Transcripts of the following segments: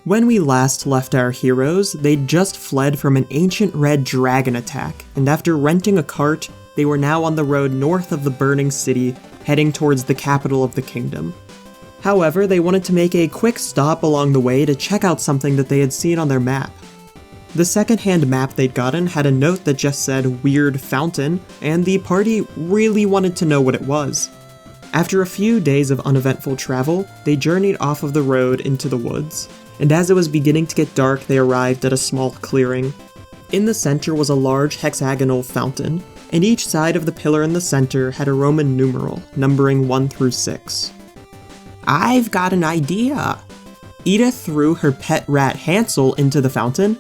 When we last left our heroes, they'd just fled from an ancient red dragon attack, and after renting a cart, they were now on the road north of the burning city, heading towards the capital of the kingdom. However, they wanted to make a quick stop along the way to check out something that they had seen on their map. The second-hand map they'd gotten had a note that just said "Weird Fountain," and the party really wanted to know what it was. After a few days of uneventful travel, they journeyed off of the road into the woods, and as it was beginning to get dark, they arrived at a small clearing. In the center was a large hexagonal fountain, and each side of the pillar in the center had a Roman numeral, numbering 1 through 6. "I've got an idea." Edith threw her pet rat Hansel into the fountain,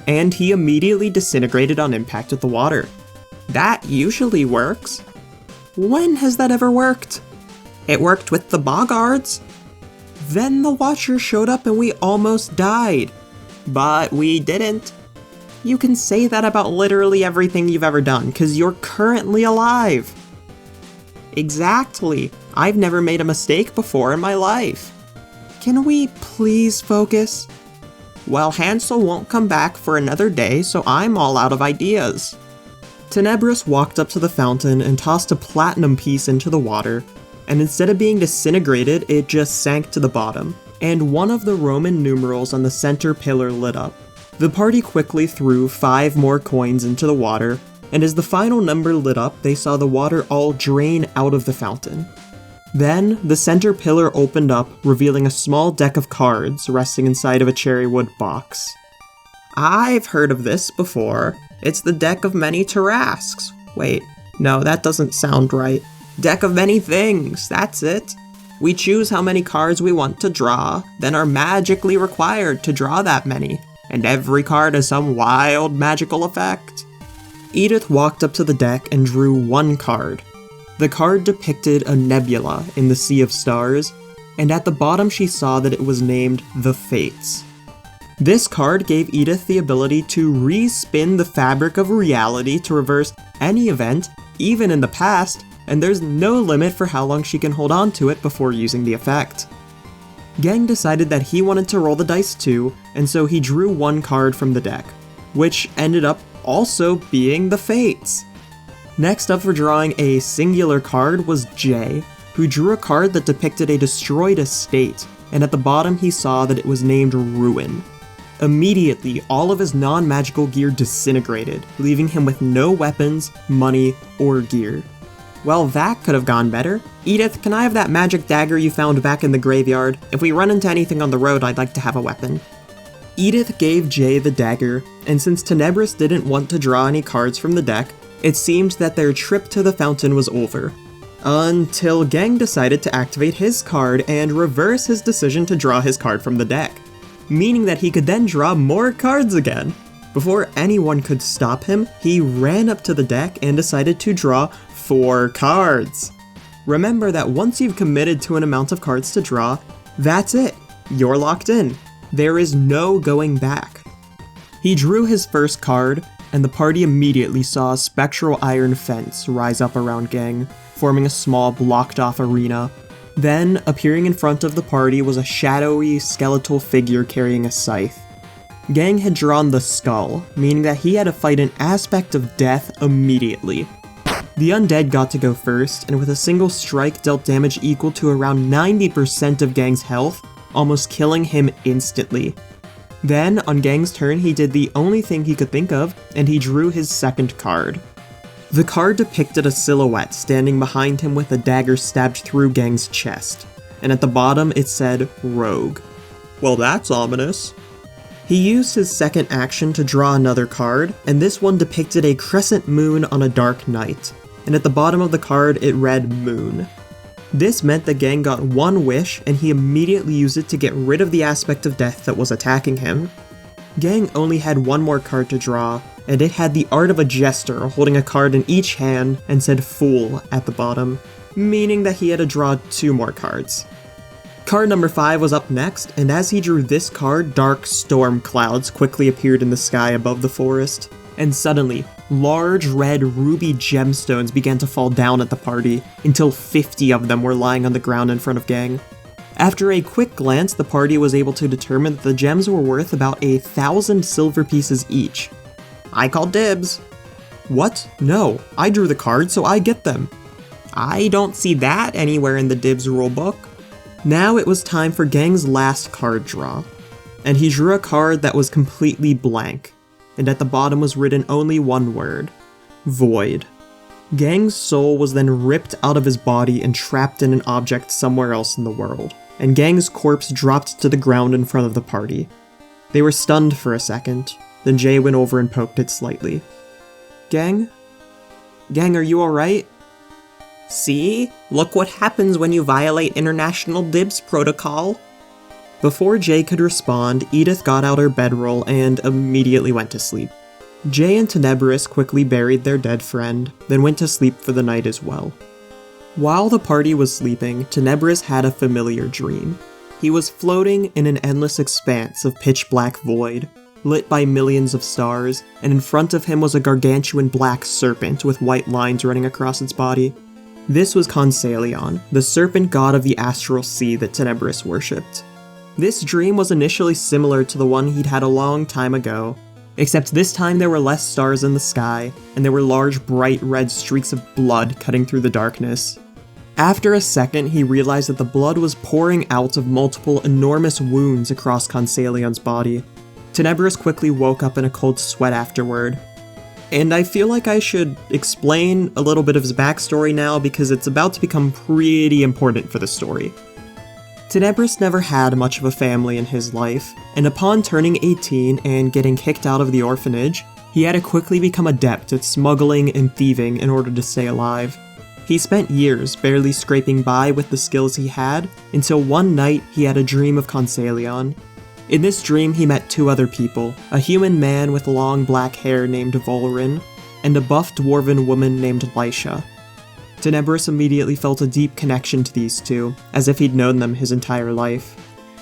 and he immediately disintegrated on impact with the water. "That usually works." "When has that ever worked?" "It worked with the boggards." "Then the Watcher showed up and we almost died." "But we didn't." "You can say that about literally everything you've ever done, because you're currently alive." "Exactly. I've never made a mistake before in my life." "Can we please focus?" "Well, Hansel won't come back for another day, so I'm all out of ideas." Tenebris walked up to the fountain and tossed a platinum piece into the water, and instead of being disintegrated, it just sank to the bottom, and one of the Roman numerals on the center pillar lit up. The party quickly threw 5 more coins into the water, and as the final number lit up, they saw the water all drain out of the fountain. Then, the center pillar opened up, revealing a small deck of cards resting inside of a cherrywood box. "I've heard of this before. It's the deck of many Tarasques. Wait, no, that doesn't sound right. Deck of many things, that's it. We choose how many cards we want to draw, then are magically required to draw that many, and every card has some wild magical effect." Edith walked up to the deck and drew 1 card. The card depicted a nebula in the sea of stars, and at the bottom she saw that it was named The Fates. This card gave Edith the ability to re-spin the fabric of reality to reverse any event, even in the past, and there's no limit for how long she can hold on to it before using the effect. Gang decided that he wanted to roll the dice too, and so he drew 1 card from the deck, which ended up also being the Fates. Next up for drawing a singular card was Jay, who drew a card that depicted a destroyed estate, and at the bottom he saw that it was named Ruin. Immediately, all of his non-magical gear disintegrated, leaving him with no weapons, money, or gear. Well, that could have gone better. "Edith, can I have that magic dagger you found back in the graveyard? If we run into anything on the road, I'd like to have a weapon." Edith gave Jay the dagger, and since Tenebris didn't want to draw any cards from the deck, it seemed that their trip to the fountain was over. Until Gang decided to activate his card and reverse his decision to draw his card from the deck, meaning that he could then draw more cards again. Before anyone could stop him, he ran up to the deck and decided to draw 4 cards. Remember that once you've committed to an amount of cards to draw, that's it. You're locked in. There is no going back. He drew his first card, and the party immediately saw a spectral iron fence rise up around Gang, forming a small blocked-off arena. Then, appearing in front of the party was a shadowy, skeletal figure carrying a scythe. Gang had drawn the skull, meaning that he had to fight an aspect of death immediately. The undead got to go first, and with a single strike dealt damage equal to around 90% of Gang's health, almost killing him instantly. Then, on Gang's turn, he did the only thing he could think of, and he drew his second card. The card depicted a silhouette standing behind him with a dagger stabbed through Gang's chest, and at the bottom it said, Rogue. Well, that's ominous. He used his second action to draw another card, and this one depicted a crescent moon on a dark night, and at the bottom of the card it read Moon. This meant that Gang got 1 wish, and he immediately used it to get rid of the aspect of death that was attacking him. Gang only had 1 more card to draw, and it had the art of a jester holding a card in each hand and said Fool at the bottom, meaning that he had to draw 2 more cards. Card number 5 was up next, and as he drew this card, dark storm clouds quickly appeared in the sky above the forest, and suddenly, large red ruby gemstones began to fall down at the party, until 50 of them were lying on the ground in front of Gang. After a quick glance, the party was able to determine that the gems were worth about 1,000 silver pieces each. I call dibs. What? No, I drew the card, so I get them. I don't see that anywhere in the dibs rulebook. Now it was time for Gang's last card draw, and he drew a card that was completely blank, and at the bottom was written only one word: void. Gang's soul was then ripped out of his body and trapped in an object somewhere else in the world, and Gang's corpse dropped to the ground in front of the party. They were stunned for a second, then Jay went over and poked it slightly. Gang? Gang, are you alright? See? Look what happens when you violate International Dibs Protocol. Before Jay could respond, Edith got out her bedroll and immediately went to sleep. Jay and Tenebris quickly buried their dead friend, then went to sleep for the night as well. While the party was sleeping, Tenebris had a familiar dream. He was floating in an endless expanse of pitch-black void, lit by millions of stars, and in front of him was a gargantuan black serpent with white lines running across its body. This was Consalion, the serpent god of the astral sea that Tenebris worshipped. This dream was initially similar to the one he'd had a long time ago, except this time there were less stars in the sky, and there were large bright red streaks of blood cutting through the darkness. After a second, he realized that the blood was pouring out of multiple enormous wounds across Consalion's body. Tenebris quickly woke up in a cold sweat afterward. And I feel like I should explain a little bit of his backstory now because it's about to become pretty important for the story. Tenebris never had much of a family in his life, and upon turning 18 and getting kicked out of the orphanage, he had to quickly become adept at smuggling and thieving in order to stay alive. He spent years barely scraping by with the skills he had, until one night he had a dream of Consalion. In this dream he met two other people, a human man with long black hair named Volrin, and a buff dwarven woman named Lysha. Tenebris immediately felt a deep connection to these two, as if he'd known them his entire life.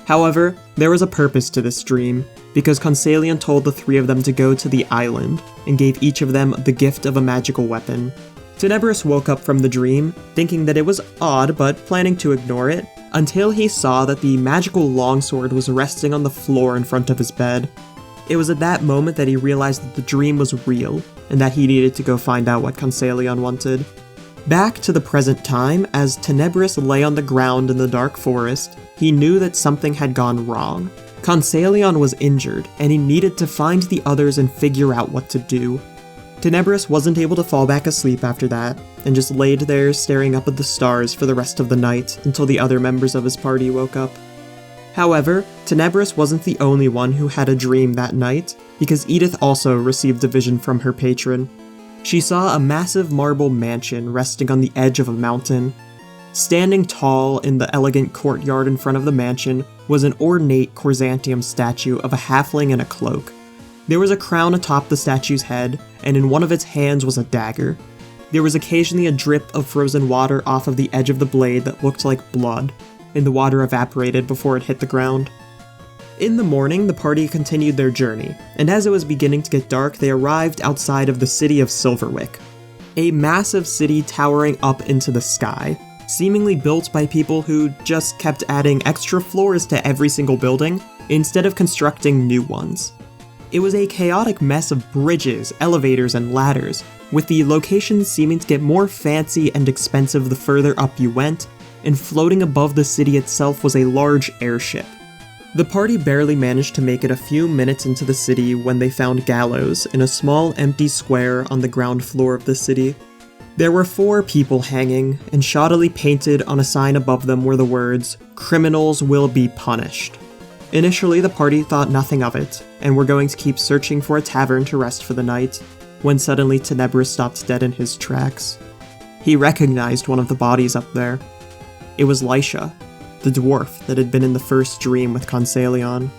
However, there was a purpose to this dream, because Consalion told the three of them to go to the island, and gave each of them the gift of a magical weapon. Tenebris woke up from the dream, thinking that it was odd but planning to ignore it, until he saw that the magical longsword was resting on the floor in front of his bed. It was at that moment that he realized that the dream was real, and that he needed to go find out what Consalion wanted. Back to the present time, as Tenebris lay on the ground in the dark forest, he knew that something had gone wrong. Consalion was injured, and he needed to find the others and figure out what to do. Tenebris wasn't able to fall back asleep after that, and just laid there staring up at the stars for the rest of the night until the other members of his party woke up. However, Tenebris wasn't the only one who had a dream that night, because Edith also received a vision from her patron. She saw a massive marble mansion resting on the edge of a mountain. Standing tall in the elegant courtyard in front of the mansion was an ornate chrysanthemum statue of a halfling in a cloak. There was a crown atop the statue's head, and in one of its hands was a dagger. There was occasionally a drip of frozen water off of the edge of the blade that looked like blood, and the water evaporated before it hit the ground. In the morning, the party continued their journey, and as it was beginning to get dark, they arrived outside of the city of Silverwick. A massive city towering up into the sky, seemingly built by people who just kept adding extra floors to every single building, instead of constructing new ones. It was a chaotic mess of bridges, elevators, and ladders, with the locations seeming to get more fancy and expensive the further up you went, and floating above the city itself was a large airship. The party barely managed to make it a few minutes into the city when they found gallows in a small empty square on the ground floor of the city. There were 4 people hanging, and shoddily painted on a sign above them were the words, "Criminals will be punished." Initially, the party thought nothing of it, and were going to keep searching for a tavern to rest for the night, when suddenly Tenebris stopped dead in his tracks. He recognized one of the bodies up there. It was Lysha, the dwarf that had been in the first dream with Consalion.